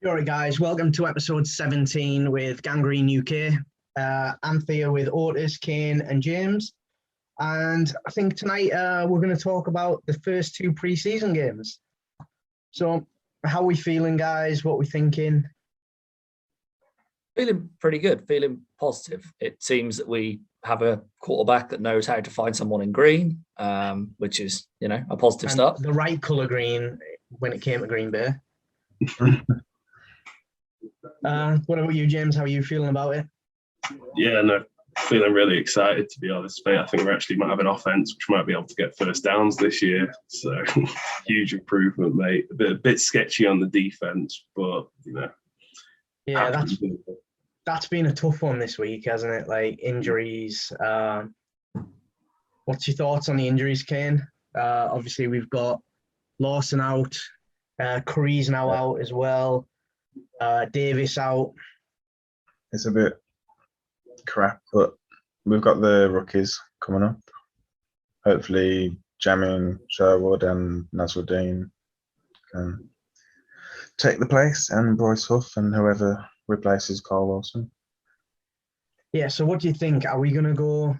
All right, guys, welcome to episode 17 with Gangrene UK. I'm Theo with Otis, Kane, and James. And I think tonight we're going to talk about the first two preseason games. So, how are we feeling, guys? What are we thinking? Feeling pretty good, feeling positive. It seems that we have a quarterback that knows how to find someone in green, which is, a positive start. The right colour green when it came to Green Bay. What about you, James? How are you feeling about it? Yeah, no, feeling really excited, to be honest, mate. I think we actually might have an offense which might be able to get first downs this year. So huge improvement, mate. A bit sketchy on the defense, but Yeah, that's been a tough one this week, hasn't it? Like injuries. What's your thoughts on the injuries, Kane? Obviously, we've got Lawson out, Curry's now out as well. Davis out. It's a bit crap, but we've got the rookies coming up. Hopefully, Jamin, Sherwood, and Nasruddin can take the place, and Bryce Huff and whoever replaces Carl Lawson. Yeah, so what do you think? Are we going to go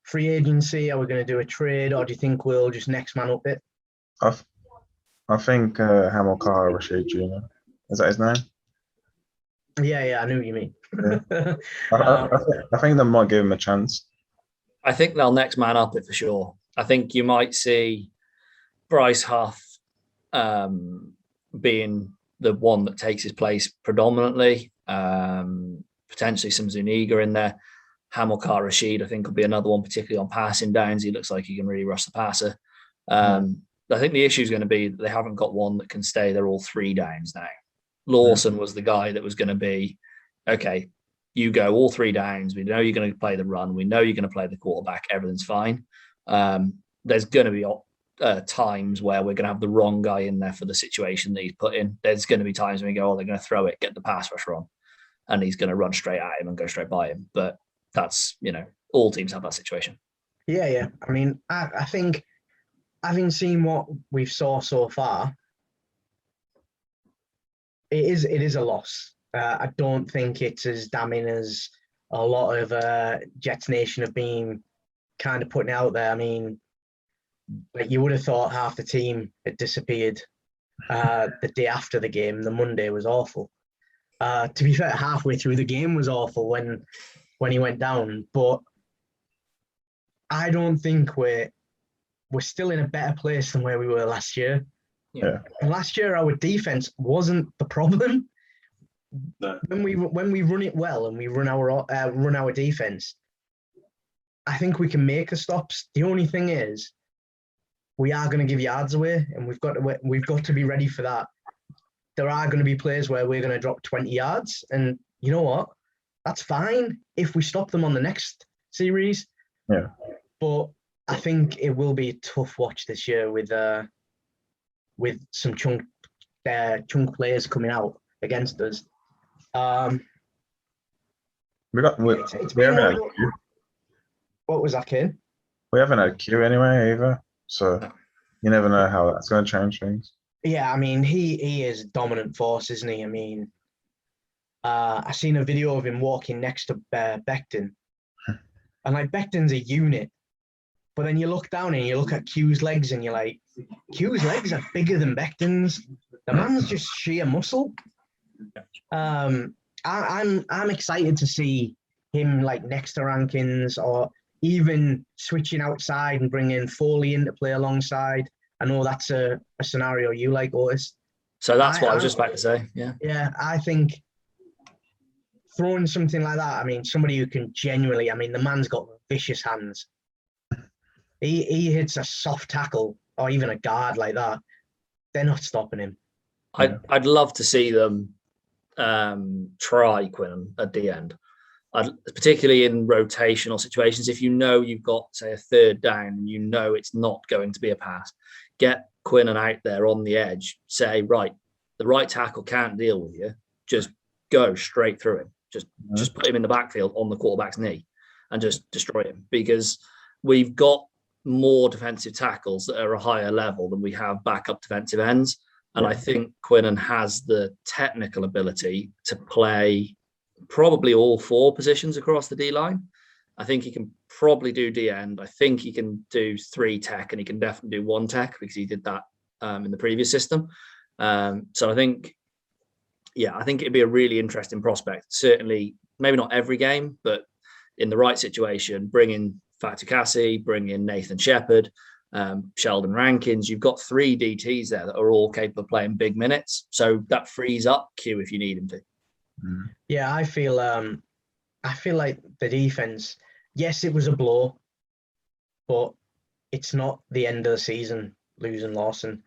free agency? Are we going to do a trade, or do you think we'll just next man up it? I think Hamilcar Rashid Jr. Is that his name? Yeah, I knew what you mean. Yeah. I think they might give him a chance. I think they'll next man up it for sure. I think you might see Bryce Huff being the one that takes his place predominantly. Potentially some Zuniga in there. Hamilcar Rashid, I think, will be another one, particularly on passing downs. He looks like he can really rush the passer. I think the issue is going to be that they haven't got one that can stay there all three downs now. Lawson was the guy that was going to be, okay, you go all three downs. We know you're going to play the run. We know you're going to play the quarterback. Everything's fine. There's going to be times where we're going to have the wrong guy in there for the situation that he's put in. There's going to be times when we go, they're going to throw it, get the pass rusher on, and he's going to run straight at him and go straight by him. But that's, all teams have that situation. Yeah. I mean, I think having seen what we've saw so far, it is a loss. I don't think it's as damning as a lot of Jets Nation have been kind of putting out there. I mean, like you would have thought half the team had disappeared the day after the game. The Monday was awful. To be fair, halfway through the game was awful when he went down. But I don't think we're still in a better place than where we were last year. Yeah. And last year, our defense wasn't the problem. No. When we run it well and we run our defense, I think we can make the stops. The only thing is, we are going to give yards away, and we've got to be ready for that. There are going to be plays where we're going to drop 20 yards, and you know what? That's fine if we stop them on the next series. Yeah. But I think it will be a tough watch this year with some chunk players coming out against us. We haven't had a queue. What was that, Kane? We haven't had a queue anyway either, so you never know how that's going to change things. Yeah, I mean, he is a dominant force, isn't he? I mean, I seen a video of him walking next to Becton, and like Becton's a unit. But then you look down and you look at Q's legs and you're like, Q's legs are bigger than Becton's. The man's just sheer muscle. I'm excited to see him like next to Rankins, or even switching outside and bringing Foley in to play alongside. I know that's a scenario you like, Otis. So that's what I was just about to say. Yeah. Yeah, I think throwing something like that, I mean, somebody who can genuinely, I mean, the man's got vicious hands. He hits a soft tackle or even a guard like that, they're not stopping him. I'd love to see them try Quinn at the end, particularly in rotational situations. If you know you've got, say, a third down and you know it's not going to be a pass, get Quinnan out there on the edge. Say, right, the right tackle can't deal with you. Just go straight through him. Just put him in the backfield on the quarterback's knee and just destroy him, because we've got more defensive tackles that are a higher level than we have backup defensive ends. And I think Quinnan has the technical ability to play probably all 4 positions across the D line. I think he can probably do D end. I think he can do 3 tech, and he can definitely do 1 tech because he did that in the previous system. So I think it'd be a really interesting prospect. Certainly, maybe not every game, but in the right situation, bring in Fatukasi, bring in Nathan Shepherd, Sheldon Rankins. You've got 3 DTs there that are all capable of playing big minutes. So that frees up Q if you need him to. Yeah, I feel like the defense, yes, it was a blow, but it's not the end of the season losing Lawson.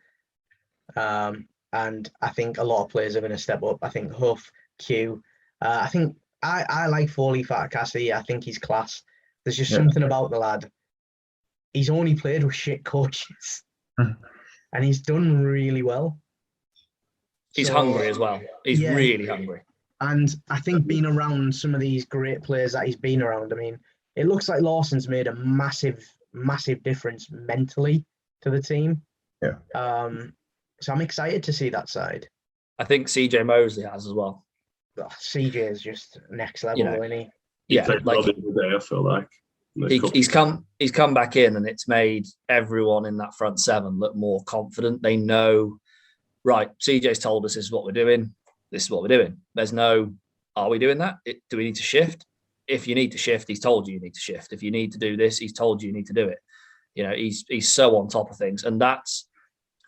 And I think a lot of players are going to step up. I think Huff, Q. I think I like Foley Fatukasi. I think he's class. There's just something about the lad. He's only played with shit coaches, and he's done really well. He's hungry as well. He's really hungry. And I think being around some of these great players that he's been around, I mean, it looks like Lawson's made a massive, massive difference mentally to the team. Yeah. So I'm excited to see that side. I think CJ Mosley has as well. CJ is just next level, isn't he? Yeah, played well the other day, I feel like. He's come back in, and it's made everyone in that front 7 look more confident. They know, right, CJ's told us this is what we're doing. This is what we're doing. There's no, are we doing that? Do we need to shift? If you need to shift, he's told you need to shift. If you need to do this, he's told you need to do it. He's so on top of things. And that's,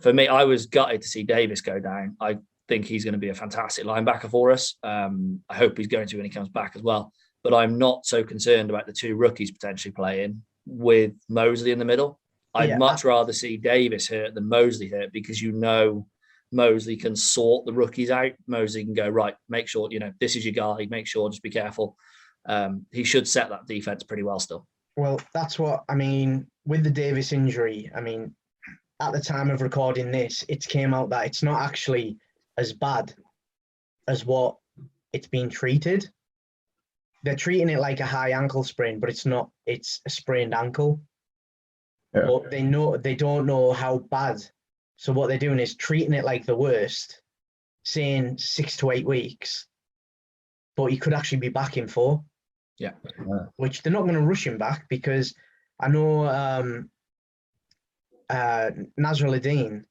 for me, I was gutted to see Davis go down. I think he's going to be a fantastic linebacker for us. I hope he's going to when he comes back as well. But I'm not so concerned about the 2 rookies potentially playing with Mosley in the middle. I'd much rather see Davis hurt than Mosley hurt, because Mosley can sort the rookies out. Mosley can go, right, make sure, this is your guy, make sure, just be careful. He should set that defense pretty well still. Well, that's what, I mean, with the Davis injury, I mean, at the time of recording this, it came out that it's not actually as bad as what it's been treated. They're treating it like a high ankle sprain, but it's not, it's a sprained ankle. Yeah. But they don't know how bad. So what they're doing is treating it like the worst, saying 6 to 8 weeks, but he could actually be back in 4. Yeah. Which they're not going to rush him back, because I know Nasruddin,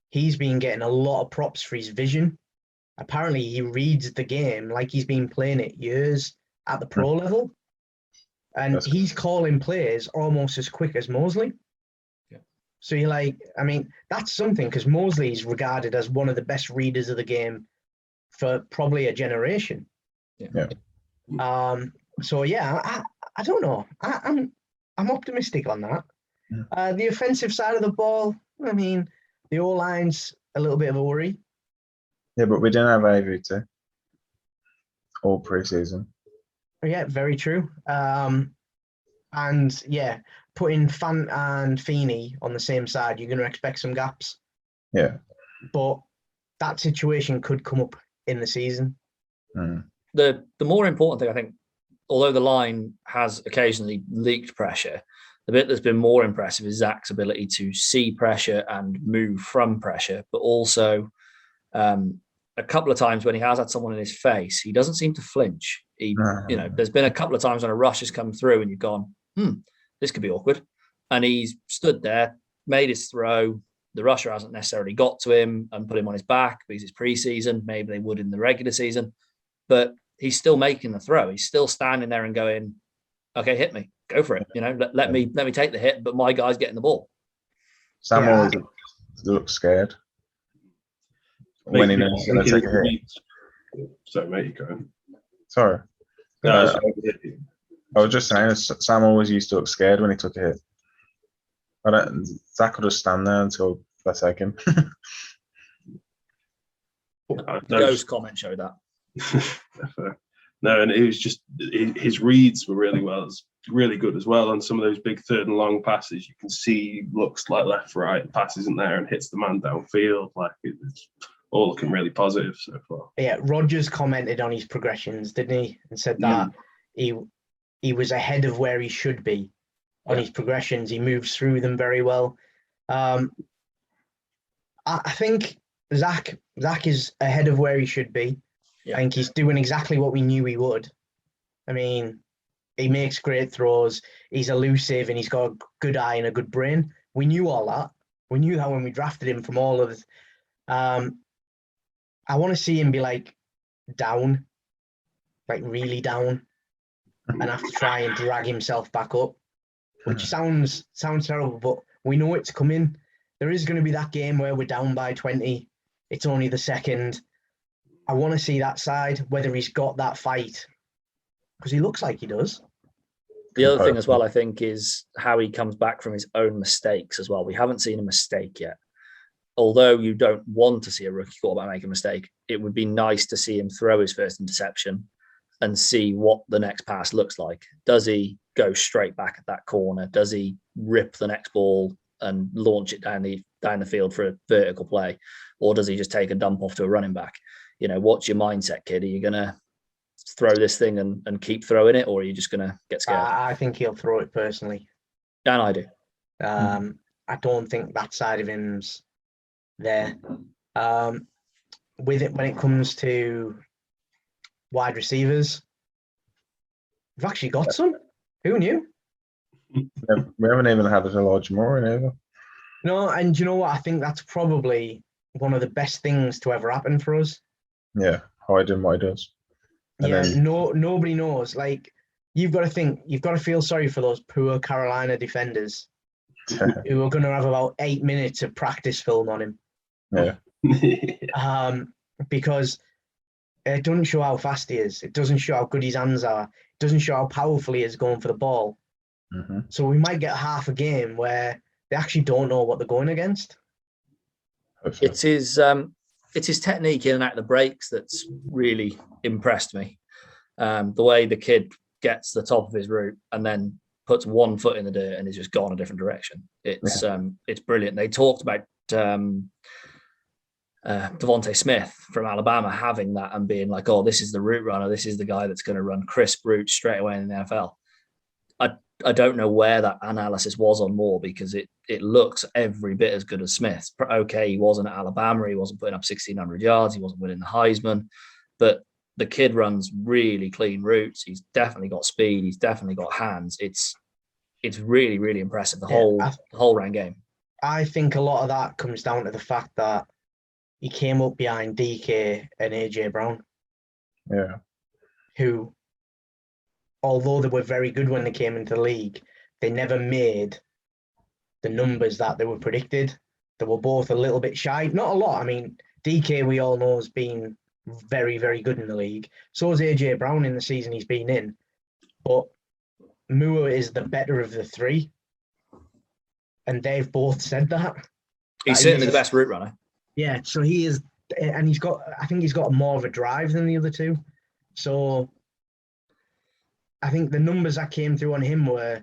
he's been getting a lot of props for his vision. Apparently he reads the game like he's been playing it years at the pro level. And he's calling plays almost as quick as Mosley. So you're like, I mean, that's something, because Mosley is regarded as one of the best readers of the game for probably a generation. So yeah, I don't know. I'm optimistic on that. The offensive side of the ball, I mean, the O-line's a little bit of a worry. Yeah, but we didn't have AVT all preseason. Yeah, very true. And yeah, putting Fant and Feeney on the same side, you're going to expect some gaps. Yeah. But that situation could come up in the season. The more important thing, I think, although the line has occasionally leaked pressure, the bit that's been more impressive is Zach's ability to see pressure and move from pressure, but also a couple of times when he has had someone in his face, he doesn't seem to flinch. There's been a couple of times when a rush has come through and you've gone, this could be awkward. And he's stood there, made his throw. The rusher hasn't necessarily got to him and put him on his back because it's preseason. Maybe they would in the regular season, but he's still making the throw. He's still standing there and going, okay, hit me, go for it. Let me take the hit, but my guy's getting the ball. Sam always looks scared when he knows he's going to take a hit. Sorry, mate, you go. Sorry. I was just saying, Sam always used to look scared when he took a hit. Zach will just stand there until they take him. The ghost comment showed that. No, and it was just his reads were really good as well. On some of those big 3rd and long passes, you can see he looks like left, right, pass isn't there and hits the man downfield. Like it's all looking really positive so far. Yeah, Rogers commented on his progressions, didn't he? And said that he was ahead of where he should be on his progressions. He moves through them very well. I think Zach is ahead of where he should be. Yeah. I think he's doing exactly what we knew he would. I mean, he makes great throws. He's elusive and he's got a good eye and a good brain. We knew all that. We knew that when we drafted him from all of the. I want to see him be like down, like really down, and have to try and drag himself back up, which sounds terrible, but we know it's coming. There is going to be that game where we're down by 20. It's only the second. I want to see that side, whether he's got that fight, because he looks like he does. The other thing as well, I think, is how he comes back from his own mistakes as well. We haven't seen a mistake yet. Although you don't want to see a rookie quarterback make a mistake, it would be nice to see him throw his first interception and see what the next pass looks like. Does he go straight back at that corner? Does he rip the next ball and launch it down the field for a vertical play? Or does he just take a dump off to a running back? What's your mindset, kid? Are you going to throw this thing and keep throwing it, or are you just going to get scared? I think he'll throw it personally. And I do. I don't think that side of him's there. With it, when it comes to wide receivers, we've actually got some. Who knew? Yeah, we haven't even had Elijah Moore in either. No, and you know what? I think that's probably one of the best things to ever happen for us. Yeah, hiding what he does. And then, nobody knows. Like, you've got to feel sorry for those poor Carolina defenders who are going to have about 8 minutes of practice film on him. Yeah. Because it doesn't show how fast he is. It doesn't show how good his hands are. It doesn't show how powerful he is going for the ball. Mm-hmm. So we might get half a game where they actually don't know what they're going against. Hopefully. It's his technique in and out of the breaks that's really impressed me. The way the kid gets the top of his route and then puts one foot in the dirt and is just gone a different direction. It's brilliant. They talked about Devontae Smith from Alabama having that and being like, oh, this is the route runner. This is the guy that's going to run crisp routes straight away in the NFL. I don't know where that analysis was on Moore, because it looks every bit as good as Smith. Okay, he wasn't at Alabama. He wasn't putting up 1,600 yards. He wasn't winning the Heisman. But the kid runs really clean routes. He's definitely got speed. He's definitely got hands. It's really, really impressive, the whole round game. I think a lot of that comes down to the fact that he came up behind DK and AJ Brown. Yeah. Who, although they were very good when they came into the league, they never made the numbers that they were predicted. They were both a little bit shy. Not a lot. I mean, DK, we all know, has been very, very good in the league. So is AJ Brown in the season he's been in. But Moore is the better of the three. And they've both said that. He's certainly the best route runner. Yeah, so he is. And I think he's got more of a drive than the other two. So I think the numbers that came through on him were,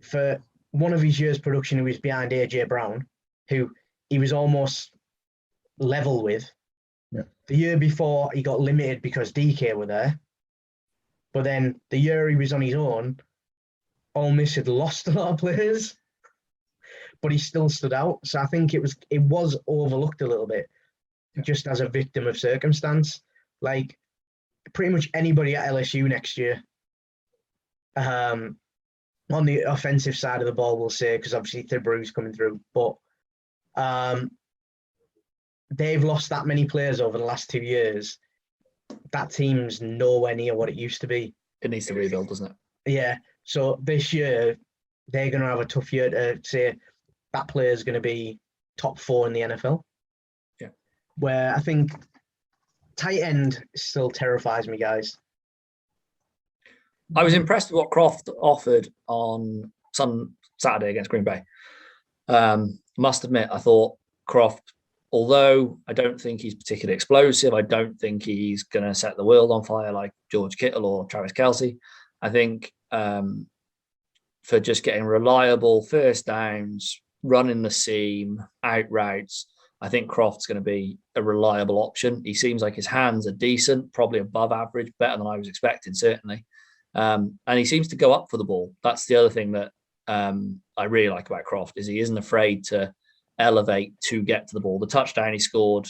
for one of his years' production, he was behind AJ Brown, who he was almost level with. Yeah. The year before, he got limited because DK were there. But then the year he was on his own, Ole Miss had lost a lot of players, but he still stood out. So I think it was overlooked a little bit, just as a victim of circumstance. Like, pretty much anybody at LSU next year, on the offensive side of the ball, we'll say, because obviously Thibodeau's coming through, but they've lost that many players over the last 2 years. That team's nowhere near what it used to be. It needs to rebuild, doesn't it? Yeah. So this year, they're going to have a tough year to say that player is going to be top 4 in the NFL. Yeah. Where I think tight end still terrifies me, guys. I was impressed with what Croft offered on Saturday against Green Bay. Must admit, I thought Croft, although I don't think he's particularly explosive, I don't think he's going to set the world on fire like George Kittle or Travis Kelce. I think for just getting reliable first downs, running the seam, out routes, I think Croft's going to be a reliable option. He seems like his hands are decent, probably above average, better than I was expecting, certainly. And he seems to go up for the ball. That's the other thing that I really like about Croft, is he isn't afraid to elevate to get to the ball. The touchdown he scored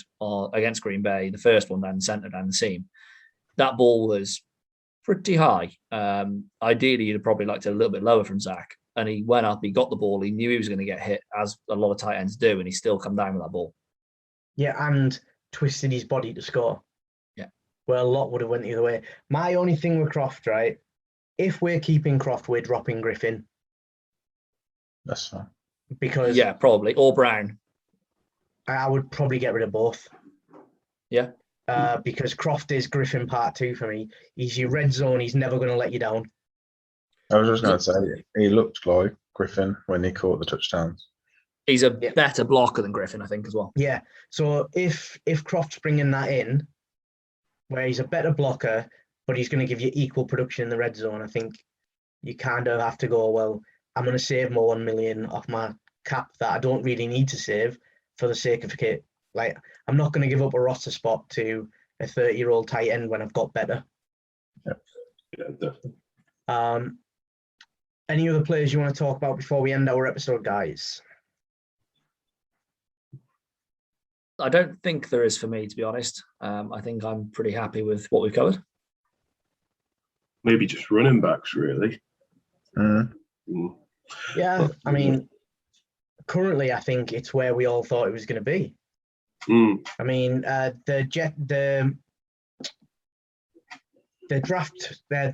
against Green Bay, the first one down the center, down the seam, that ball was pretty high. Ideally, you'd have probably liked it a little bit lower from Zach. And he went up, he got the ball, he knew he was going to get hit, as a lot of tight ends do, and he still come down with that ball. Yeah, and twisted his body to score. Yeah. Well, a lot would have went the other way. My only thing with Croft, right? If we're keeping Croft, we're dropping Griffin. That's fine. Because Yeah, probably. Or Brown. I would probably get rid of both. Yeah. Because Croft is Griffin part 2 for me. He's your red zone. He's never going to let you down. I was just going to say, he looked like Griffin when he caught the touchdowns. He's a better blocker than Griffin, I think, as well. Yeah. So if Croft's bringing that in, where he's a better blocker, but he's going to give you equal production in the red zone, I think you kind of have to go, well, I'm going to save my 1 million off my cap that I don't really need to save for the sake of it. Like, I'm not going to give up a roster spot to a 30-year-old tight end when I've got better. Yeah, definitely. Any other players you want to talk about before we end our episode, guys? I don't think there is for me, to be honest. I think I'm pretty happy with what we've covered. Maybe just running backs, really. Yeah, I mean, currently I think it's where we all thought it was going to be. I mean, the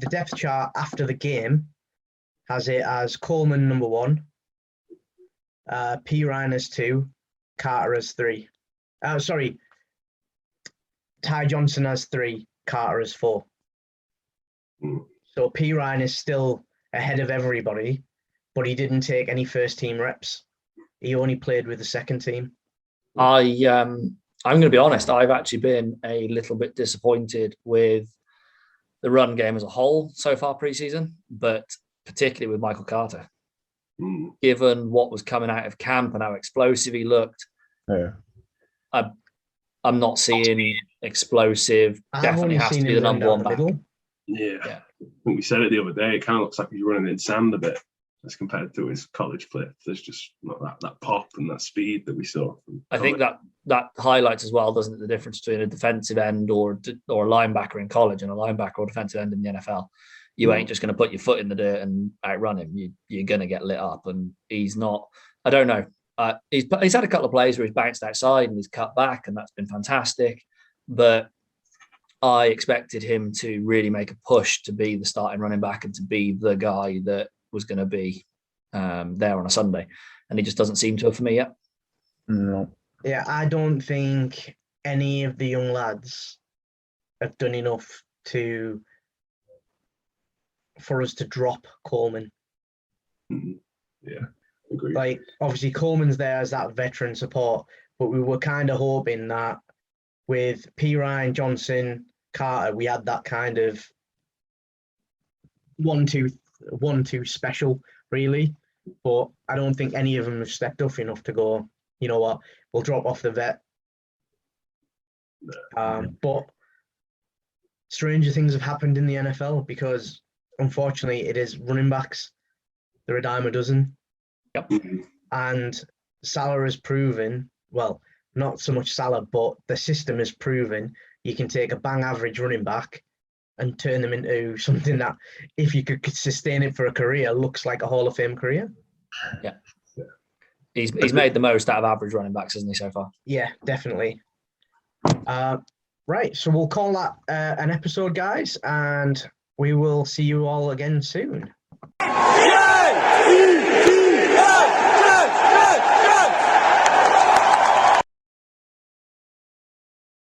depth chart after the game has it as Coleman number 1, P. Ryan as 2, Carter as 3. Ty Johnson as 3, Carter as 4. So P. Ryan is still ahead of everybody, but he didn't take any first team reps. He only played with the second team. I'm going to be honest, I've actually been a little bit disappointed with the run game as a whole so far preseason, but particularly with Michael Carter. Given what was coming out of camp and how explosive he looked, I'm not seeing explosive. Definitely has to be the number 1 back. Yeah. I think we said it the other day. It kind of looks like he's running in sand a bit as compared to his college play. There's just not that pop and that speed that we saw. I think that highlights as well, doesn't it, the difference between a defensive end or a linebacker in college and a linebacker or defensive end in the NFL. You ain't just going to put your foot in the dirt and outrun him. You're going to get lit up, and he's not. I don't know. He's had a couple of plays where he's bounced outside and he's cut back, and that's been fantastic. But I expected him to really make a push to be the starting running back and to be the guy that was going to be there on a Sunday. And he just doesn't seem to have for me yet. No. Yeah, I don't think any of the young lads have done enough for us to drop Coleman. Yeah, agree. Like, obviously Coleman's there as that veteran support, but we were kind of hoping that with P. Ryan, Johnson, Carter, we had that kind of 1-2 special, really. But I don't think any of them have stepped up enough to go, you know what, we'll drop off the vet. But stranger things have happened in the NFL because, unfortunately, it is running backs. They're a dime a dozen. Yep. And Salah has proven, well, not so much Salah, but the system has proven you can take a bang average running back and turn them into something that, if you could sustain it for a career, looks like a Hall of Fame career. Yeah. He's made the most out of average running backs, hasn't he, so far? Yeah, definitely. Right, so we'll call that an episode, guys, and we will see you all again soon.